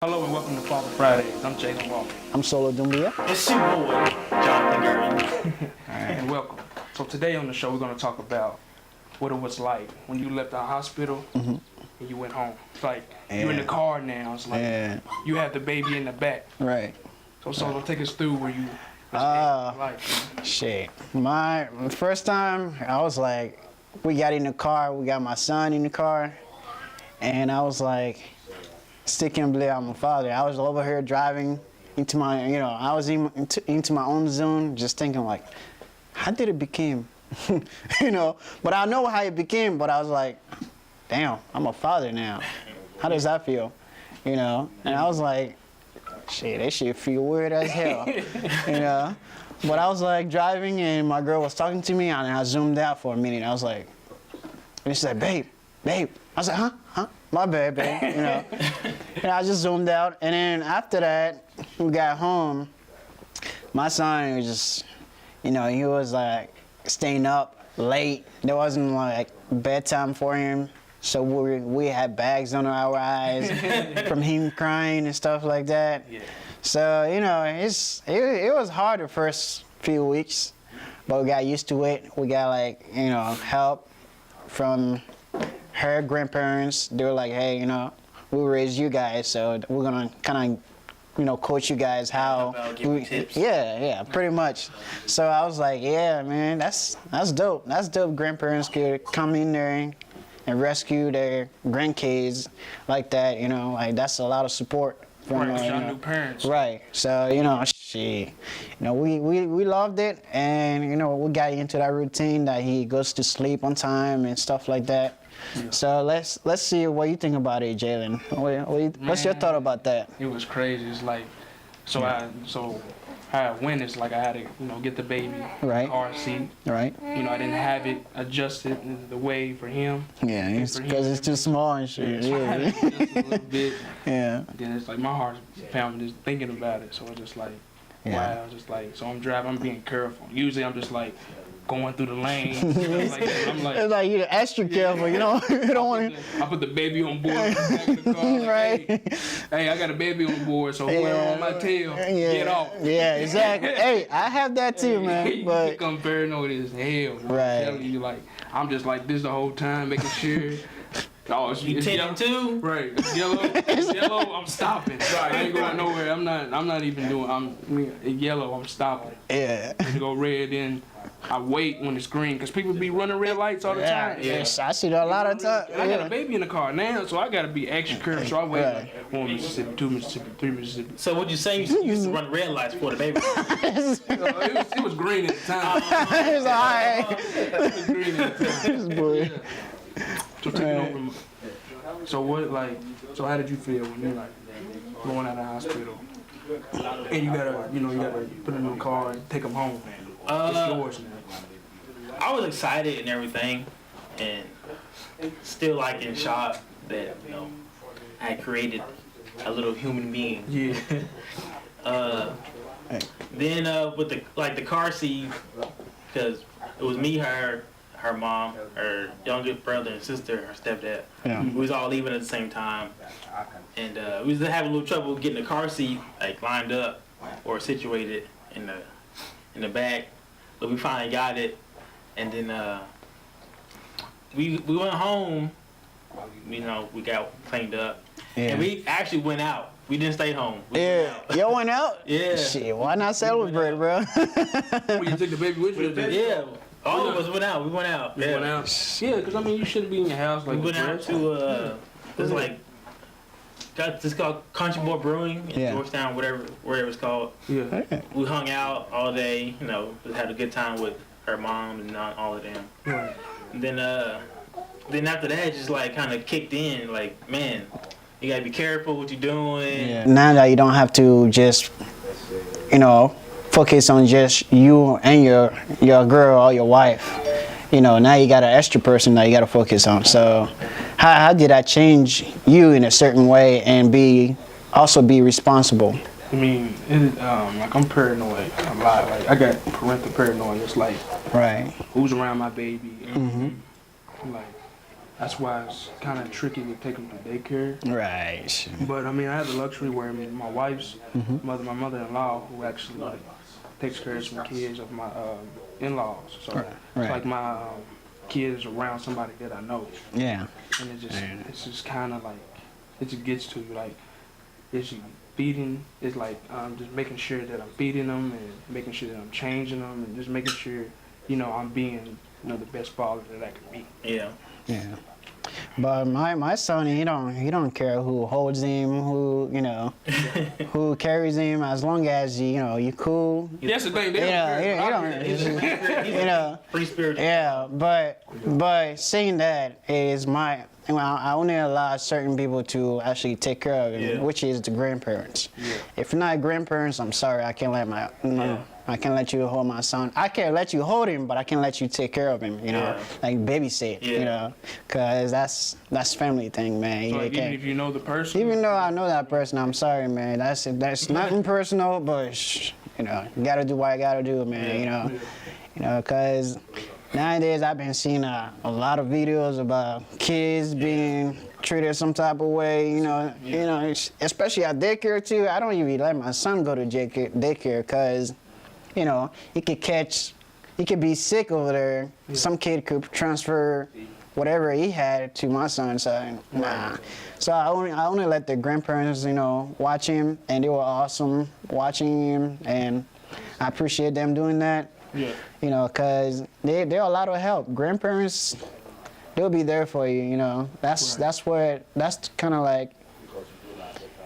Hello and welcome to Father Fridays. I'm Jalen Walker. I'm Solo Dumbia. It's your boy, Jonathan Gurley. And welcome. So today on the show we're going to talk about what it was like when you left the hospital and you went home. It's like you're in the car now. It's like you have the baby in the back. Right. So Solo, take us through where you Shit. My first time, I was like, we got in the car, we got my son in the car, and I was like, still can't believe I'm a father. I was over here driving into my, I was into my own zone, just thinking like, how did it become? But I know how it became, but I was like, damn, I'm a father now. How does that feel? And I was like, shit, that shit feel weird as hell, But I was like driving and my girl was talking to me and I zoomed out for a minute. I was like, and she said, babe. I was like, huh? My bad, babe, And I just zoomed out. And then after that, we got home. My son was just, he was like staying up late. There wasn't like bedtime for him. So we had bags under our eyes from him crying and stuff like that. Yeah. So, it was hard the first few weeks, but we got used to it. We got help from her grandparents. They were like, hey, we raised you guys, so we're gonna kind of, coach you guys how. Tips. Yeah, pretty much. So I was like, yeah, man, that's dope. That's dope. Grandparents could come in there and rescue their grandkids like that. That's a lot of support from new parents. Right. So we loved it, and we got into that routine that he goes to sleep on time and stuff like that. Yeah. So let's see what you think about it, Jalen. What's your thought about that? It was crazy. It's like, how it went is like I had to, get the baby car seat. Right. I didn't have it adjusted the way for him. Yeah, because it's too small and shit. So I had it adjusted a little bit. Yeah. Then it's like my heart's pounding just thinking about it. So it's just like, wow. So I'm driving. I'm being careful. Usually I'm just like going through the lane. I'm like, it's like you're extra careful. You don't want to. I put the baby on board. In the back of the car, right. Hey, I got a baby on board, so whoever on my tail, get off. Yeah, exactly. Hey, I have that too, man. You become paranoid as hell. Right. I'm telling you, I'm just like this the whole time, making sure. Oh, you 10 too? Right. It's yellow. I'm stopping. Sorry, I ain't going nowhere. I'm not even doing. It's yellow. I'm stopping. Yeah. And it go red, then I wait when it's green, because people be running red lights all the time. Yes, I see that a lot of times. I got a baby in the car now, so I got to be extra careful. So I wait like 1 Mississippi, 2 Mississippi, 3 Mississippi. So what you say? You used to run red lights for the baby? It was green at the time. It's all right. It was green at the time. Boy. So take it over. So how did you feel when you're like going out of the hospital and you gotta put them in the car and take them home? It's yours now. I was excited and everything, and still like in shock that I had created a little human being. Yeah. Then with the car seat, because it was me, her mom, her younger brother and sister, her stepdad. Yeah. We was all leaving at the same time, and we was having a little trouble getting the car seat lined up or situated in the back. But we finally got it, and then we went home. We got cleaned up, and we actually went out. We didn't stay home. Y'all went out? Yeah. Shit, why not celebrate, bro? When you took the baby with you? Yeah. All of us went out. We went out. You went out? Yeah, because you shouldn't be in your house like we went out to it's called Country Boy Brewing in Georgetown, whatever it's called. Yeah. We hung out all day. We had a good time with her mom and all of them. Right. And then after that, it just kind of kicked in. Like, man, you gotta be careful what you're doing. Yeah. Now that you don't have to just, focus on just you and your girl or your wife. Now you got an extra person that you got to focus on. So how did that change you in a certain way and also be responsible? I mean, I'm paranoid a lot. I got parental paranoia. It's like, right, who's around my baby? Mm-hmm. that's why it's kind of tricky to take them to daycare. Right. But I mean, I have the luxury where my wife's mother, my mother-in-law, who actually like takes care of some kids of my in-laws. So Right. it's like my kids around somebody that I know, Yeah. and it's just kind of like it just gets to you. Like, is you feeding? It's like just making sure that I'm feeding them and making sure that I'm changing them and just making sure I'm being the best father that I can be. Yeah. Yeah. But my son, he don't care who holds him, who who carries him, as long as you cool. That's the thing. They He's free spirit. Yeah, but saying that is I only allow certain people to actually take care of him, which is the grandparents. Yeah. If you're not grandparents, I'm sorry, I can't let I can't let you hold my son. I can't let you hold him, but I can let you take care of him, like babysit, because that's family thing, man. So like, even if you know the person? Even though I know that person, I'm sorry, man. That's nothing personal, but you gotta do what I gotta do, man, because nowadays I've been seeing a lot of videos about kids being treated some type of way, especially at daycare too. I don't even let my son go to daycare because, he could be sick over there. Yeah. Some kid could transfer whatever he had to my son, so nah. So I only let the grandparents, watch him, and they were awesome watching him, and I appreciate them doing that. Yeah. Because they're a lot of help. Grandparents, they'll be there for you. That's kind of like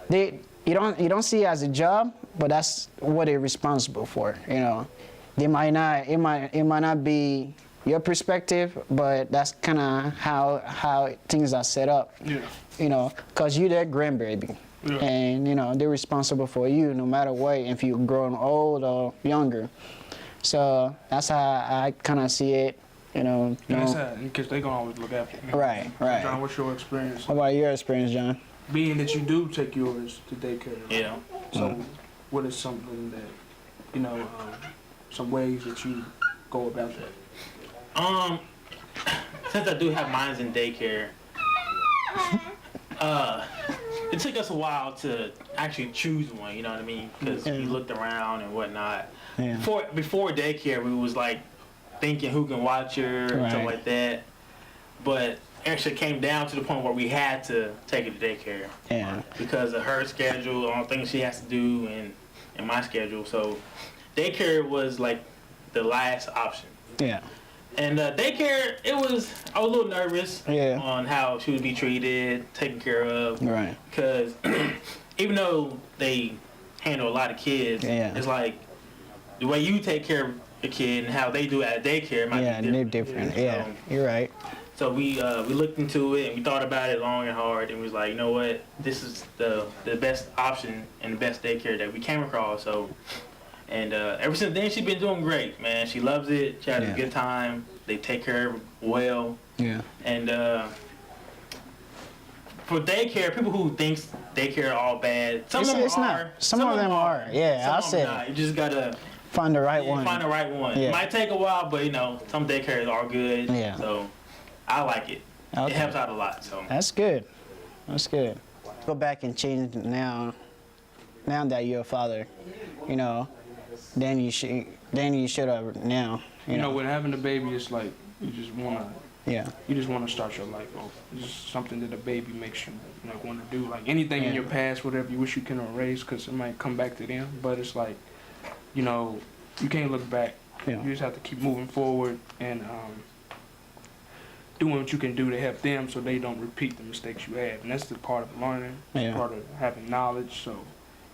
you don't see it as a job, but that's what they're responsible for. It might not be your perspective, but that's kind of how things are set up. Yeah. Because you're their grandbaby. Yeah. And they're responsible for you no matter what, if you're growing old or younger. So that's how I kind of see it, That's how, because they're going to always look after you. Right. John, what's your experience? How about your experience, John? Being that you do take yours to daycare. Yeah. So what is something that, some ways that you go about that? Since I do have mine in daycare, it took us a while to actually choose one, you know what I mean? Because we looked around and whatnot. Yeah. Before daycare, we was like thinking who can watch her and stuff like that. But actually came down to the point where we had to take her to daycare. Yeah. Because of her schedule, all the things she has to do, and my schedule. So daycare was like the last option. Yeah. And daycare, I was a little nervous Yeah. on how she would be treated, taken care of. Right. Because even though they handle a lot of kids, it's like the way you take care of a kid and how they do it at daycare might be different. They're different. Yeah, you're right. So we looked into it and we thought about it long and hard, and we was like, you know what, this is the best option and the best daycare that we came across. So, and ever since then she's been doing great, man. She loves it. She has a good time. They take care of her well. Yeah. And for daycare, people who thinks daycare are all bad, some of them are. Some of them are. Yeah, I'll say it. You just gotta find the right one. Find the right one. Yeah. It might take a while, but some daycares are good. Yeah. So I like it. Okay. It helps out a lot. So that's good. That's good. Go back and change now. Now that you're a father, then you should have now. You know, when having a baby, it's like you just wanna. Yeah. You just want to start your life off. It's just something that a baby makes you want to do. Like anything in your past, whatever you wish you can erase, because it might come back to them. But it's like, you can't look back. Yeah. You just have to keep moving forward and doing what you can do to help them so they don't repeat the mistakes you have. And that's the part of learning, part of having knowledge. So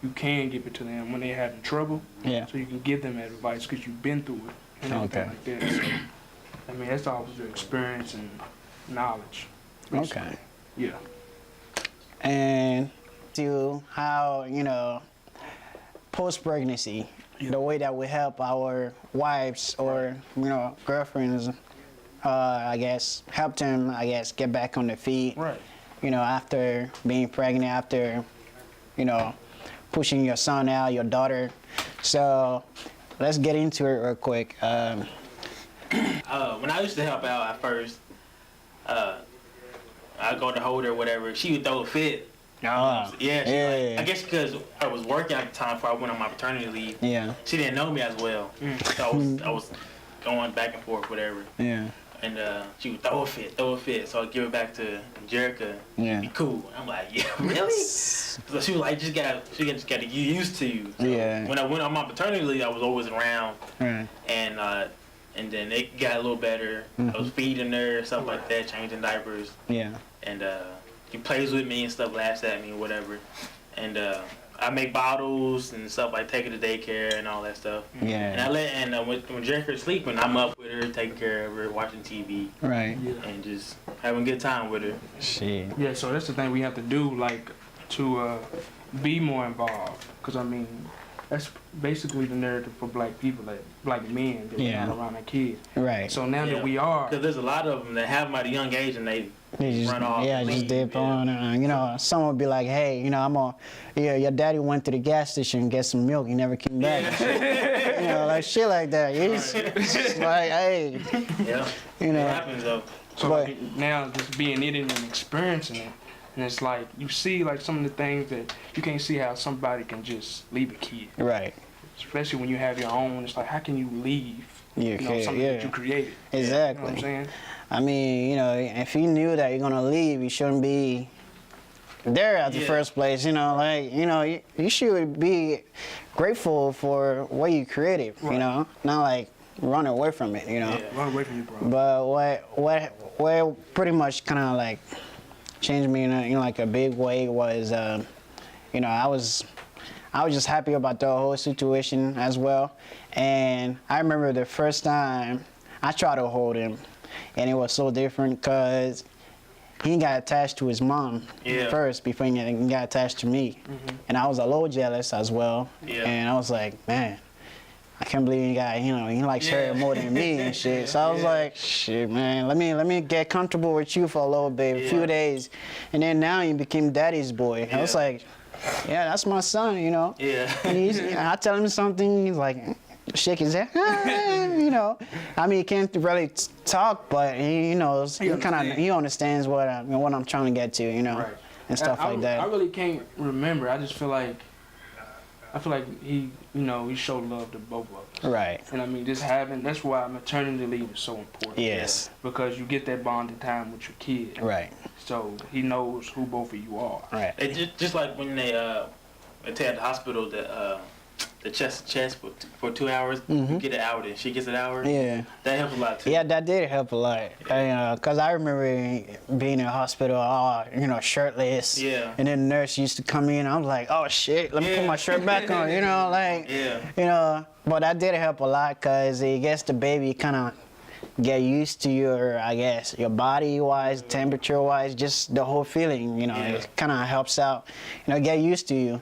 you can give it to them when they're having trouble. Yeah. So you can give them advice because you've been through it and everything like that. So, I mean, that's always your experience and knowledge. Basically. Okay. Yeah. And to how, post-pregnancy, the way that we help our wives or, girlfriends, I guess, help them, get back on their feet. Right. After being pregnant, after, pushing your son out, your daughter. So let's get into it real quick. when I used to help out at first, I go to hold her, or whatever. She would throw a fit. Oh, Yeah, she yeah. like, I guess because I was working at the time before I went on my paternity leave. Yeah. She didn't know me as well. So I was going back and forth, whatever. Yeah. And she would throw a fit. So I'd give it back to Jerica. Yeah. Be cool. I'm like, yeah, really? So she was like, she just gotta get used to you. So Yeah. when I went on my paternity leave, I was always around. Right. And then it got a little better. I was feeding her, stuff like that, changing diapers. Yeah. And she plays with me and stuff, laughs at me, whatever. And I make bottles and stuff, like take her to daycare and all that stuff. Yeah. And when Jerica's sleeping, I'm up with her, taking care of her, watching TV. Right. And just having a good time with her. Shit. Yeah, so that's the thing we have to do, like, to be more involved. Because, I mean, that's basically the narrative for black people, like black men that Yeah. are not around their kids. Right. So now that we are, Because there's a lot of them that have them at a young age and they Just, run off. yeah, and just leave. dip Yeah. on. You know, someone would be like, hey, you know, your daddy went to the gas station and get some milk. He never came back. You know, like shit like that. It's like, hey, Yeah. you know. It happens though. so But- like, now just being in it and experiencing it, and it's like you see like some of the things that you can't see how somebody can just leave a kid, Right. especially when you have your own. It's like how can you leave? You know, can, something yeah. that you created. You know Exactly. what I'm saying? I mean, you know, if you knew that you're gonna leave, you shouldn't be there at the Yeah. first place. You know, like, you know, you should be grateful for what you created. Right. You know, not like run away from it. You know. Yeah. Run away from you, bro. But what pretty much kind of like changed me in like a big way was, you know, I was just happy about the whole situation as well. And I remember the first time I tried to hold him, and it was so different because he got attached to his mom first before he got attached to me. And I was a little jealous as well. Yeah. And I was like, man, I can't believe he got, you know, he likes her more than me and shit. So I was like, shit, man, let me get comfortable with you for a little bit, a few days. And then now he became daddy's boy. I was like, yeah, that's my son, you know. Yeah. And I tell him something, he's like, shake his head, you know. I mean, he can't really talk, but he knows, he understands what I'm trying to get to, you know, Right. and stuff like that. I really can't remember. I just feel like he, you know, he showed love to both of us. Right. And I mean, that's why maternity leave is so important. Yes. Because you get that bonding time with your kid. Right. So he knows who both of you are. Right. It just like when they take at the hospital the chest to chest for 2 hours, you get an hour, and she gets an hour. Yeah. That helps a lot too. Yeah, that did help a lot. Cause I remember being in the hospital, all you know, shirtless. Yeah. And then the nurse used to come in. I was like, oh shit, let me put my shirt back on. You know, like. Yeah. You know, but that did help a lot, cause it gets the baby kind of get used to your body wise, temperature wise, just the whole feeling. You know, it kind of helps out. You know, get used to you,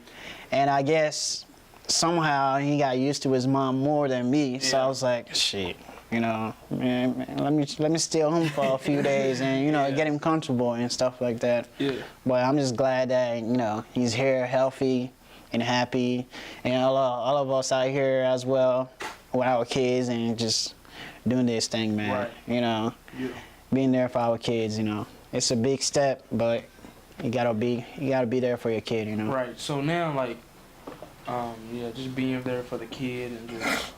and I guess somehow he got used to his mom more than me. So I was like, shit, you know, man, let me stay home for a few days and, you know, get him comfortable and stuff like that. Yeah. But I'm just glad that, you know, he's here healthy and happy, and all of us out here as well with our kids and just doing this thing, man. Right. You know, Yeah. being there for our kids, you know. It's a big step, but you gotta be there for your kid, you know. Right. So now, like, just being there for the kid and just,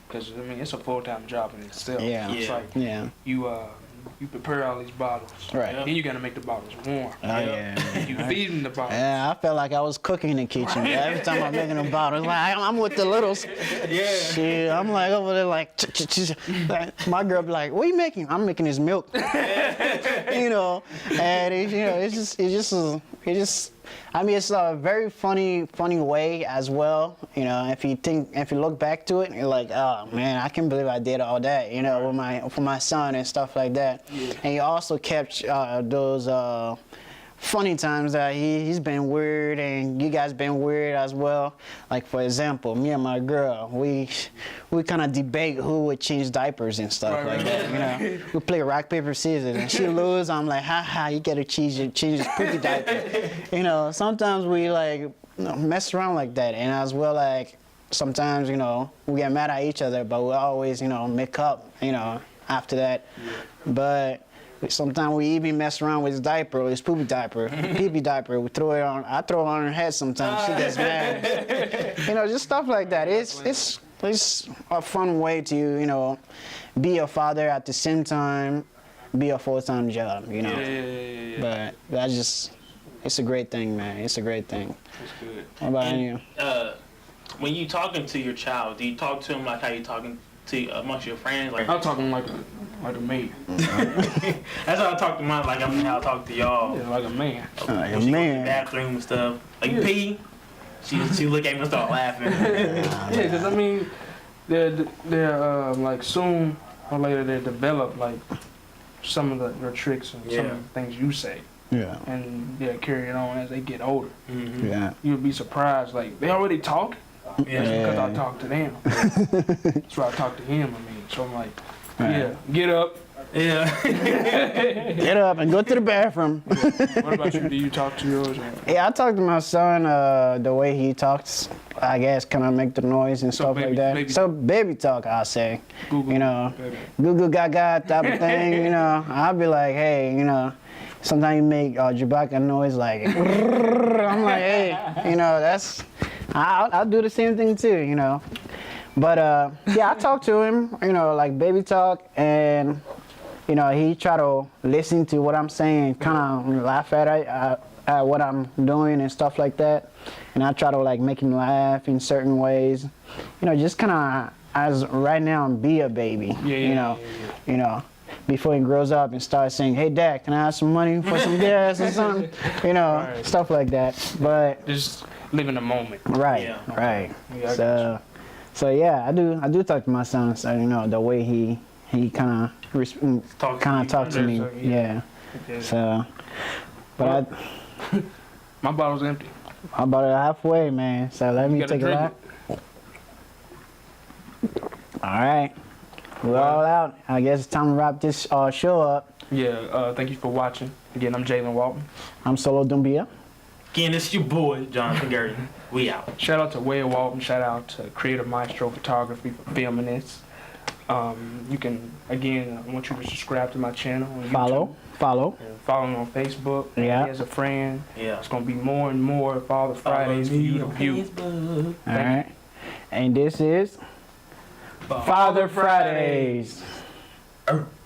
because I mean it's a full-time job in itself. Yeah. It's like Yeah. you prepare all these bottles. Right. Then you gotta make the bottles warm. Oh, yeah. You feeding the bottles. Yeah, I felt like I was cooking in the kitchen. Every time I'm making a bottle, it's like I'm with the littles. Yeah. Shit, I'm like over there like, like my girl be like, "What are you making?" I'm making his milk. You know, and it's just. I mean, it's a very funny way as well. You know, if you look back to it, you're like, oh man, I can't believe I did all that. You know, for my son and stuff like that. Yeah. And you also kept those funny times that he's been weird and you guys been weird as well. Like for example, me and my girl, we kind of debate who would change diapers and stuff like that. You know, we play rock paper scissors and she lose. I'm like, ha, you gotta change his poopy diaper. You know, sometimes we like mess around like that, and as well like sometimes we get mad at each other, but we always make up after that. Yeah. But Sometimes we even mess around with his diaper, his poopy diaper, pee-pee diaper. We throw it on. I throw it on her head sometimes. She gets mad. Just stuff like that. It's a fun way to be a father at the same time, be a full-time job. Yeah. But it's a great thing, man. It's a great thing. That's good. What about you? When you talking to your child, do you talk to him like how you talking to amongst your friends? Like I'm talking like a man. that's how I talk to mine. Like how I talk to y'all. Yeah, like a man. Like a When she go to the man. bathroom and stuff. Like pee. She look at me and start laughing. Yeah, because I mean, they're like soon or later they develop like some of your tricks and some of the things you say, Yeah. and they'll carry it on as they get older. Mm-hmm. Yeah. You'll be surprised, like they already talk. Yeah. Because I talk to them. That's why I talk to him. I mean, so I'm like, yeah, get up. Yeah. Get up and go to the bathroom. What about you? Do you talk to yours? Or? Yeah, I talk to my son the way he talks. I guess kind of make the noise and stuff like that. So baby talk, I say. Google, baby. Goo goo gaga type of thing. I'll be like, hey, sometimes you make Chewbacca noise like. I'm like, hey, that's. I'll do the same thing too, But yeah, I talk to him, like baby talk, and he try to listen to what I'm saying, kind of laugh at what I'm doing and stuff like that. And I try to like make him laugh in certain ways, just kind of as right now be a baby, before he grows up and starts saying, hey dad, can I have some money for some gas or something, Right. stuff like that. But Just live in the moment. right, Yeah. right. Yeah, I got So yeah, I do talk to my son. So the way he kind of talk to me. So, Yeah. Yeah. So, but My bottle's empty. I bought it halfway, man. So let me You gotta take a drink lap. All right, we're all out. I guess it's time to wrap this show up. Yeah, thank you for watching. Again, I'm Jalen Walton. I'm Solo Dumbia. Again, it's your boy, Jonathan Gurton. We out. Shout out to Wade Walton. Shout out to Creative Maestro Photography for filming this. You can, again, I want you to subscribe to my channel on YouTube. Follow. And follow me on Facebook. Yeah. As a friend. Yeah. It's going to be more and more Father Fridays for you to view. All right. And this is Father Fridays.